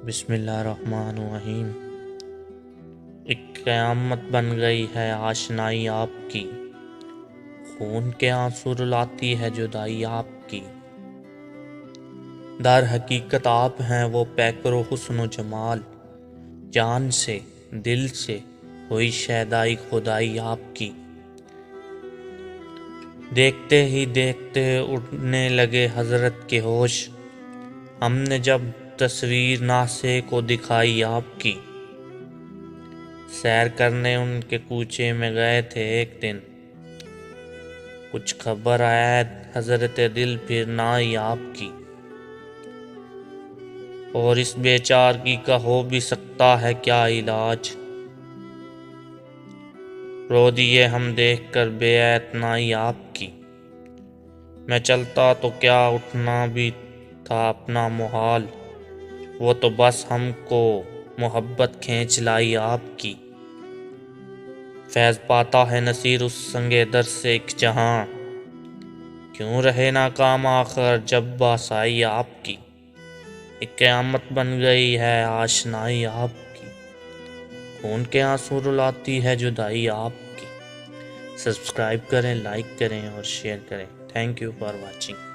بسم اللہ الرحمن الرحیم۔ ایک قیامت بن گئی ہے آشنائی آپ کی، خون کے آنسو رلاتی ہے جدائی آپ کی۔ در حقیقت آپ ہیں وہ پیکر و حسن و جمال، جان سے دل سے ہوئی شیدائی خدائی آپ کی۔ دیکھتے ہی دیکھتے اڑنے لگے حضرت کے ہوش، ہم نے جب تصویر ناسے کو دکھائی آپ کی۔ سیر کرنے ان کے کوچے میں گئے تھے ایک دن، کچھ خبر آیا حضرت دل پھر نہ آئی آپ کی۔ اور اس بیچار کی کا ہو بھی سکتا ہے کیا علاج، رو دیے ہم دیکھ کر بے اعتنائی آپ کی۔ میں چلتا تو کیا اٹھنا بھی تھا اپنا محال، وہ تو بس ہم کو محبت کھینچ لائی آپ کی۔ فیض پاتا ہے نصیر اس سنگے در سے ایک جہاں، کیوں رہے ناکام آخر جب باس آئی آپ کی۔ ایک قیامت بن گئی ہے آشنائی آپ کی، خون کے آنسو رلاتی ہے جدائی آپ کی۔ سبسکرائب کریں، لائک کریں اور شیئر کریں۔ Thank you for watching.